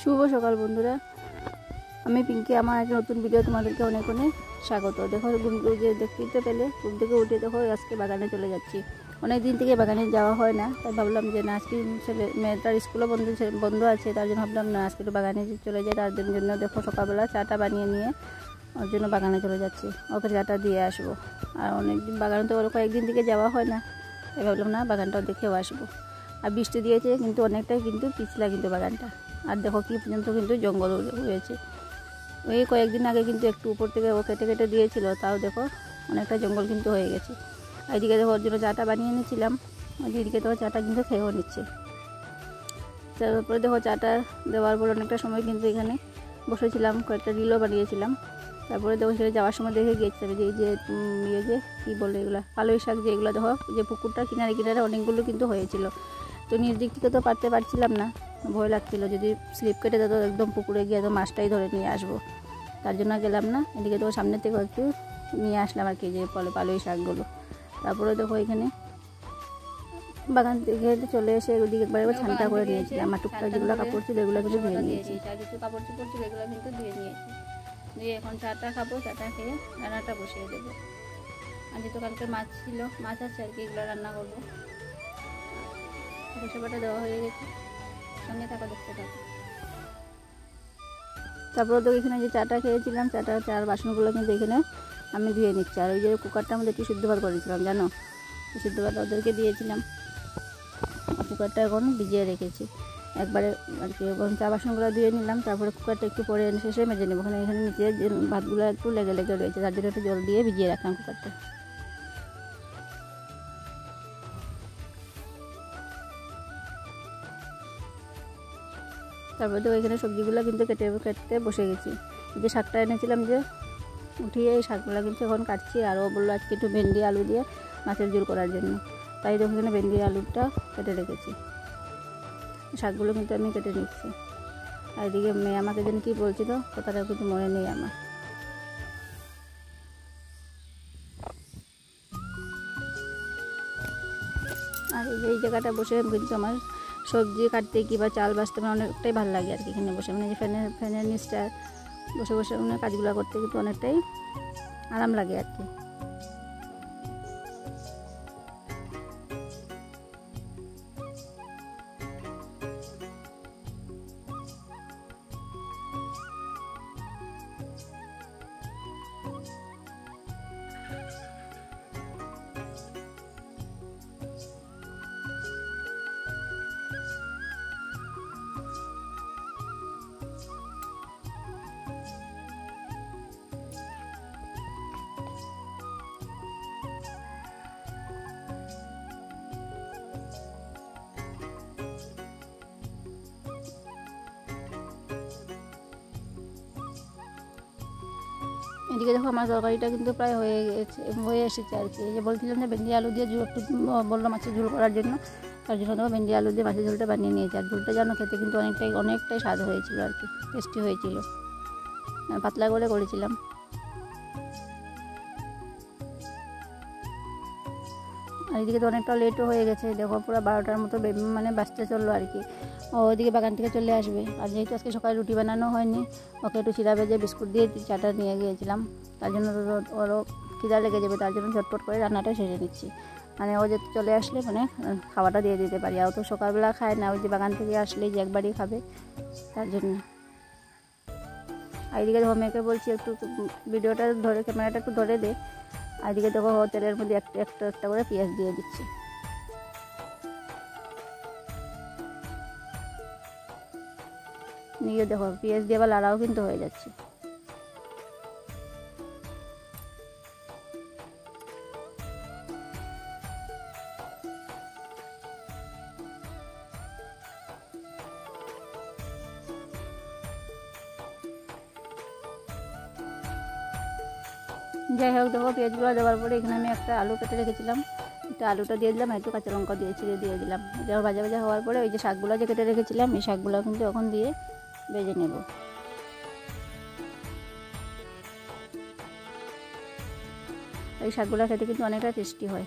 শুভ সকাল বন্ধুরা, আমি পিঙ্কি। আমার একটা নতুন ভিডিও তোমাদেরকে অনেক অনেক স্বাগত। দেখো যে দেখতে পেলে ঘুম থেকে উঠে দেখো আজকে বাগানে চলে যাচ্ছি। অনেক দিন থেকে বাগানে যাওয়া হয় না, তাই ভাবলাম যে না, আজকে মেয়েটার স্কুলও বন্ধ আছে, তার জন্য ভাবলাম না আজকে একটু বাগানে চলে যাই। তার জন্য দেখো সকালবেলা চাটা বানিয়ে নিয়ে ওর জন্য বাগানে চলে যাচ্ছি, ওকে চাটা দিয়ে আসবো। আর অনেকদিন বাগানে তো ওর কয়েকদিন থেকে যাওয়া হয় না, তাই ভাবলাম না বাগানটাও দেখেও আসবো। আর বৃষ্টি দিয়েছে কিন্তু অনেকটাই কিন্তু পিছলা কিন্তু বাগানটা। আর দেখো কি পর্যন্ত কিন্তু জঙ্গল হয়েছে। ওই কয়েকদিন আগে কিন্তু একটু উপর থেকে ও কেটে কেটে দিয়েছিল, তাও দেখো অনেকটা জঙ্গল কিন্তু হয়ে গেছে। এইদিকে দেখো ওর জন্য চাটা বানিয়ে নিয়েছিলাম, ওইদিকে দেখো চাটা কিন্তু খেয়েও নিচ্ছে। তারপরে দেখো চাটা দেওয়ার পর অনেকটা সময় কিন্তু এখানে বসেছিলাম, কয়েকটা রিলও বানিয়েছিলাম। তারপরে দেখো সেখানে যাওয়ার সময় দেখে গিয়েছিলাম যে যে কী বলে এগুলো পালই শাক, যে এগুলো দেখো যে পুকুরটা কিনারে কিনারে অনেকগুলো কিন্তু হয়েছিল। তো নিজ দিক থেকে তো পারতে পারছিলাম না, ভয় লাগছিল যদি স্লিপ কেটে যেত একদম পুকুরে গিয়ে তো মাছটাই ধরে নিয়ে আসবো, তার জন্য গেলাম না। এদিকে তো সামনে থেকে একটু নিয়ে আসলাম আর কি, যে পালই শাকগুলো। তারপরে দেখো এখানে বাগান থেকে চলে এসে ওদিকে একবার ঠান্ডা করে নিয়েছিলাম। আমার টুকটাক যেগুলো কাপড় ছিল এগুলো কিন্তু ধুয়ে নিয়েছি, আর কিছু কাপড় চোপড় ছিল এগুলো কিন্তু ধুয়ে নিয়েছি। দিয়ে এখন চাটা খাবো, চাটা খেয়ে রান্নাটা বসিয়ে দেবো। আর যেহেতু কালকে মাছ ছিল, মাছ আছে আর কি, এগুলো রান্না করবো। সবাটা দেওয়া হয়ে গেছে, সঙ্গে থাকা দেখতে থাকো। তারপরে তো এখানে যে চাটা খেয়েছিলাম, চার বাসনগুলো কিন্তু এখানে আমি ধুয়ে নিচ্ছি। আর ওই যে কুকারটা আমাদের একটু সিদ্ধ ভাত করেছিলাম জানো, সিদ্ধ ভাত ওদেরকে দিয়েছিলাম। কুকারটা এখন ভিজিয়ে রেখেছি একবারে আর কি। চা বাসনগুলো ধুয়ে নিলাম, তারপরে কুকারটা একটু পরে শেষে মেজে নেবো। এখানে নিচে ভাতগুলো একটু লেগে লেগে রয়েছে, তার জন্য একটু জল দিয়ে ভিজিয়ে রাখলাম কুকারটা। তারপরে তো এখানে সবজিগুলো কিন্তু কেটে বসে গেছি। যে শাকটা এনেছিলাম যে উঠিয়ে, এই শাকগুলো কিন্তু এখন কাটছি। আর ও বললো আজকে একটু ভেন্ডি আলু দিয়ে মাছের ঝোল করার জন্য, তাই দেখো এখানে ভেন্ডি আলুটা কেটে রেখেছি। শাকগুলো কিন্তু আমি কেটে নিচ্ছি। আর এদিকে মেয়ে আমাকে যেন কী বলছিল কথাটা কিন্তু মনে নেই আমার। আর এই জায়গাটা বসে কিন্তু আমার সবজি কাটতে কি বা চাল বাছতে মানে অনেকটাই ভালো লাগে আর কি। এখানে বসে মানে যে ফ্যানের নিচটা বসে বসে কাজগুলো করতে কিন্তু অনেকটাই আরাম লাগে আর কি। এদিকে দেখো আমার তরকারিটা কিন্তু প্রায় হয়ে এসেছে আর কি। যে বলছিলাম যে ভেন্ডি আলু দিয়ে ঝোল একটু বললো মাছের ঝোল করার জন্য, তার জন্য দেখো ভেন্ডি আলু দিয়ে মাছের ঝোলটা বানিয়ে নিয়েছি। আর ঝোলটা যেন খেতে কিন্তু অনেকটাই স্বাদ হয়েছিল আর কি, টেস্টি হয়েছিল। পাতলা করে করেছিলাম। আর এদিকে তো অনেকটা লেটও হয়ে গেছে, দেখো পুরো 12টার মতো মানে বাঁচতে চললো আর কি। ওইদিকে বাগান থেকে চলে আসবে। আর যেহেতু আজকে সকালে রুটি বানানো হয়নি, ওকে একটু চিড়া ভেজে বিস্কুট দিয়ে চাটা নিয়ে গিয়েছিলাম, তার জন্য ওরও খিদা লেগে যাবে, তার জন্য ঝটপট করে রান্নাটা সেরে নিচ্ছি। মানে ও যে চলে আসলে মানে খাওয়াটা দিয়ে দিতে পারি। আর তো সকালবেলা খায় না, ওই যে বাগান থেকে আসলেই যে একবারই খাবে, তার জন্য। আর এদিকে দেখো মেয়েকে বলছি একটু ভিডিওটা ধরে, ক্যামেরাটা একটু ধরে দে। আর এদিকে দেখো তেলের মধ্যে একটা করে পেঁয়াজ দিয়ে দিচ্ছি। নিয়ে দেখো পেঁয়াজ দিয়ে আবার লাড়াও কিন্তু হয়ে যাচ্ছে। যাই হোক দেখো পেঁয়াজগুলো দেওয়ার পরে এখানে আমি একটা আলু কেটে রেখেছিলাম, একটা আলুটা দিয়ে দিলাম, একটু কাঁচা লঙ্কা দিয়ে দিলাম। এটা ভাজা ভাজা হওয়ার পরে ওই যে শাকগুলো যে কেটে রেখেছিলাম, এই শাকগুলো কিন্তু এখন দিয়ে ভেজে নেব। এই শাকগুলো খেতে কিন্তু অনেকটা টেস্টি হয়।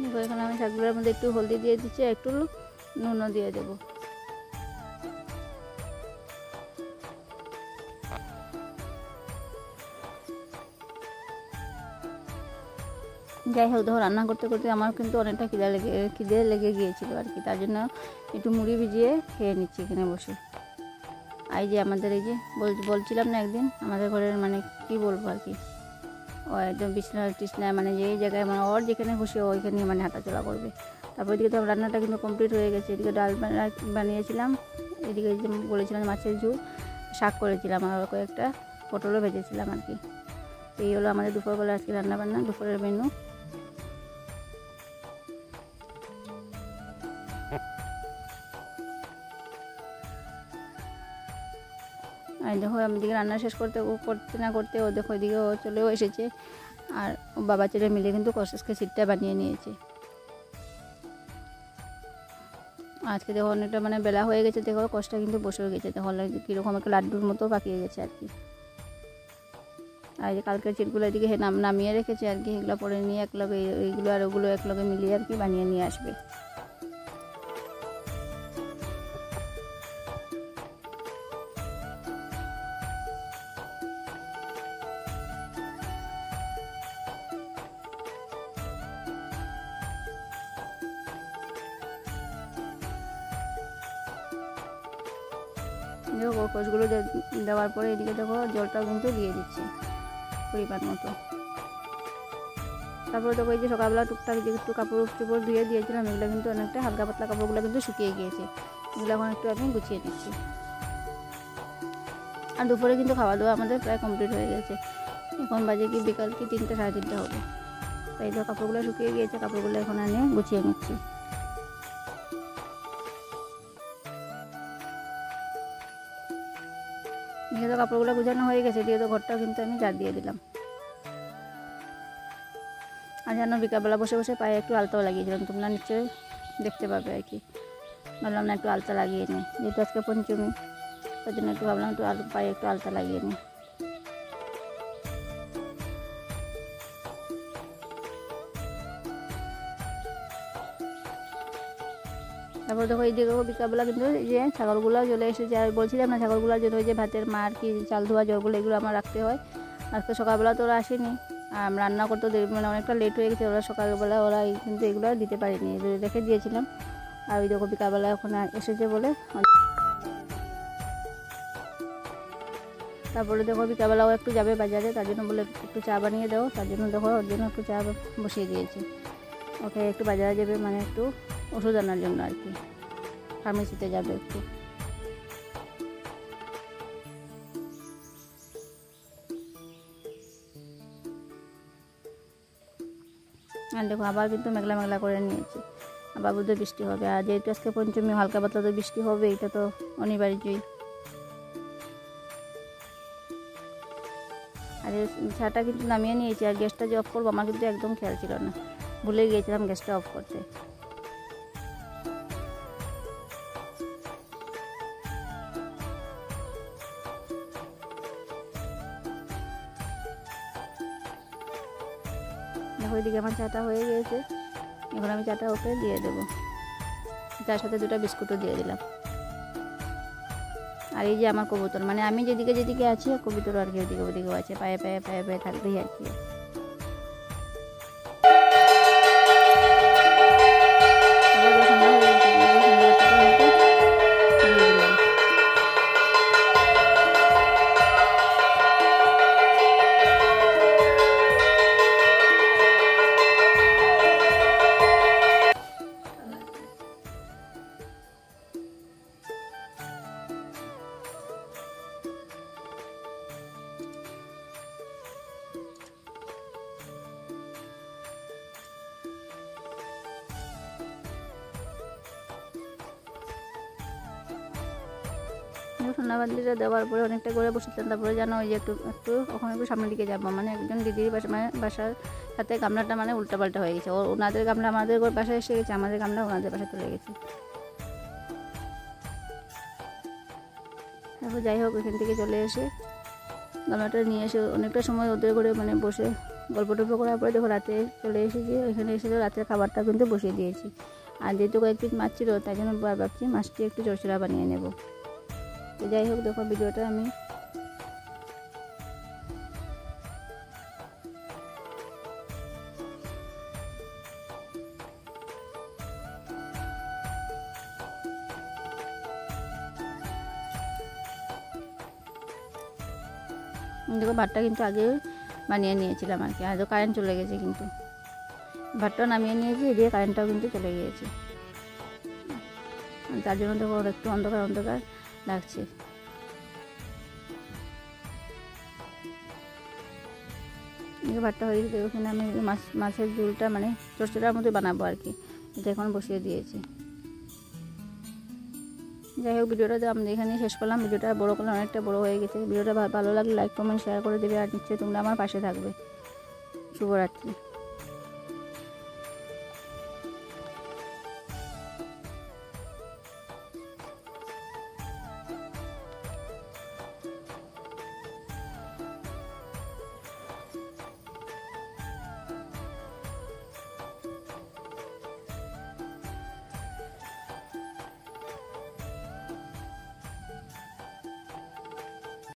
দেখো এখানে আমি শাকগুলোর মধ্যে একটু হলদি দিয়ে দিচ্ছি, একটু নুনও দিয়ে দেবো। যাই হোক, দেখো রান্না করতে করতে আমার কিন্তু অনেকটা খিদে লেগে গিয়েছিল আর কি, তার জন্য একটু মুড়ি ভিজিয়ে খেয়ে নিচ্ছি এখানে বসে। এই যে আমাদের এই যে বলছিলাম না একদিন আমাদের ঘরের মানে কি বলবো আর কি, ও একদম বিছনা মানে যেই জায়গায় মানে ওর যেখানে খুশি ওইখানে মানে হাঁটাচলা করবে। তারপর এদিকে তো রান্নাটা কিন্তু কমপ্লিট হয়ে গেছে। এদিকে ডাল বানিয়েছিলাম, এদিকে যে বলেছিলাম মাছের ঝোল, শাক করেছিলাম আর কয়েকটা পটলও ভেজেছিলাম আর কি। এই হলো আমাদের দুপুরবেলা আজকে রান্নাবান্না, দুপুরের মেনু। আর দেখো আমি দিকে রান্না শেষ করতে ও দেখো এদিকে ও চলেও এসেছে, আর বাবা ছেলে মিলে কিন্তু কষাসকে সিটটা বানিয়ে নিয়েছে। আজকে দেখো অনেকটা মানে বেলা হয়ে গেছে, দেখো কষটা কিন্তু বসে গেছে, দেখো কীরকম একটা লাড্ডুর মতো পাকিয়ে গেছে আর কি। আর এই যে কালকের চিটগুলো এদিকে নামিয়ে রেখেছে আর কি, এগুলো পরে নিয়ে একলগে এইগুলো আর ওগুলো একলগে মিলিয়ে আর কি বানিয়ে নিয়ে আসবে। দেখো কোষগুলো দেওয়ার পরে এদিকে দেখো জলটাও কিন্তু দিয়ে দিচ্ছে পরিমাণ মতো। তারপরে দেখো এই যে সকালবেলা টুকটাক যে একটু কাপড় ধুয়ে দিয়েছিলাম, এগুলো কিন্তু অনেকটা হালকা পাতলা কাপড়গুলো কিন্তু শুকিয়ে গিয়েছে, এগুলো এখন একটু আমি গুছিয়ে নিচ্ছি। আর দুপুরে কিন্তু খাওয়া দাওয়া আমাদের প্রায় কমপ্লিট হয়ে গেছে, এখন বাজে কি বিকাল কি 3টে সাড়ে 3টে হবে। তাই তো কাপড়গুলো শুকিয়ে গিয়েছে, কাপড়গুলো এখন আনে গুছিয়ে নিচ্ছি। যেহেতু কাপড়গুলো গুছানো হয়ে গেছে, দিয়ে তো ঘরটাও কিন্তু আমি ঝাড় দিয়ে দিলাম। আর যেন বিকালবেলা বসে বসে পায়ে একটু আলতাও লাগিয়েছিলাম, তোমরা নিশ্চয়ই দেখতে পাবে আর কি। ভাবলাম না একটু আলতা লাগিয়ে নিই, যেহেতু আজকে পঞ্চমী, তার জন্য একটু ভাবলাম একটু পায়ে একটু আলতা লাগিয়ে নিই। তারপর দেখো এই দিকে বিকালবেলা কিন্তু এই যে ছাগলগুলো চলে এসেছে, আর বলছিলাম না ছাগলগুলোর জন্য ওই যে ভাতের মার কি চাল ধোয়া জলগুলো এগুলো আমার রাখতে হয়। আজকে সকালবেলা তো ওরা আসেনি, আর রান্না করতে মানে অনেকটা লেট হয়ে গেছে, ওরা সকালবেলা ওরা কিন্তু এগুলো দিতে পারিনি, রেখে দিয়েছিলাম। আর ওই দেখো বিকালবেলা ওখানে এসেছে বলে। তারপরে দেখো বিকালবেলাও একটু যাবে বাজারে, তার জন্য বলে একটু চা বানিয়ে দাও, তার জন্য দেখো ওর জন্য একটু চা বসিয়ে দিয়েছি। ওকে একটু বাজারে যাবে মানে একটু ওষুধ আনার জন্য আর কি, ফার্মেসিতে যাবে একটু। আর দেখো আবার কিন্তু মেঘলা মেঘলা করে নিয়েছি, আবার বোধহয় বৃষ্টি হবে। আর যেহেতু আজকে পঞ্চমী, হালকা পাতলা তো বৃষ্টি হবে, এটা তো অনিবার্যই। আর চাটা কিন্তু নামিয়ে নিয়েছি, আর গ্যাসটা যে অফ করবো আমার কিন্তু একদম খেয়াল ছিল না, ভুলে গিয়েছিলাম গ্যাসটা অফ করতে। দেখো এদিকে আমার চাটা হয়ে গিয়েছে, এখন আমি চাটা ওকে দিয়ে দেবো, তার সাথে 2টা বিস্কুটও দিয়ে দিলাম। আর এই যে আমার কবুতর, মানে আমি যেদিকে আছি কবুতর আর কি ওদিকেও আছে, পায়ে পায়ে থাকবেই আর কি। ঠান্ডা বান্ডিটা দেওয়ার পরে অনেকটা করে বসেছিলাম। তারপরে জানো ওই যে একটু ওখানে একটু সামনের দিকে যাবো, মানে একজন দিদির বাসার সাথে গামলাটা মানে উল্টাপাল্টা হয়ে গেছে, ওনাদের গামলা আমাদের বাসায় এসে গেছে, আমাদের গামলা ওনাদের বাসায় চলে গেছে। তারপর যাই হোক এখান থেকে চলে এসে গামলাটা নিয়ে এসে অনেকটা সময় ওদের করে মানে বসে গল্প টল্প করার পরে দেখো রাতে চলে এসেছি, এখানে এসে রাতের খাবারটা কিন্তু বসিয়ে দিয়েছি। আর যেহেতু কয়েক পিস মাছ ছিল তাই জন্য ভাবছি মাছটি একটু চচ্চড়া বানিয়ে নেব। তো যাই হোক দেখো ভিডিওটা আমি দেখো ভাতটা কিন্তু আগে বানিয়ে নিয়েছিলাম আর কি, আজও কারেন্ট চলে গেছে, কিন্তু ভাতটাও নামিয়ে নিয়েছি, এদিকে কারেন্টটাও কিন্তু চলে গিয়েছে, তার জন্য দেখো একটু অন্ধকার অন্ধকার লাগছে। ভাতটা হয়ে গেছে, ওখানে আমি মাছের ঝোলটা মানে চচ্চড়ার মধ্যে বানাবো আর কি, এটা এখন বসিয়ে দিয়েছি। যাই হোক ভিডিওটা আমরা এখানেই শেষ করলাম, ভিডিওটা বড় করলাম, অনেকটা বড় হয়ে গেছে। ভিডিওটা ভালো লাগলে লাইক কমেন্ট শেয়ার করে দেবে, আর নিশ্চয়ই তোমরা আমার পাশে থাকবে। শুভরাত্রি।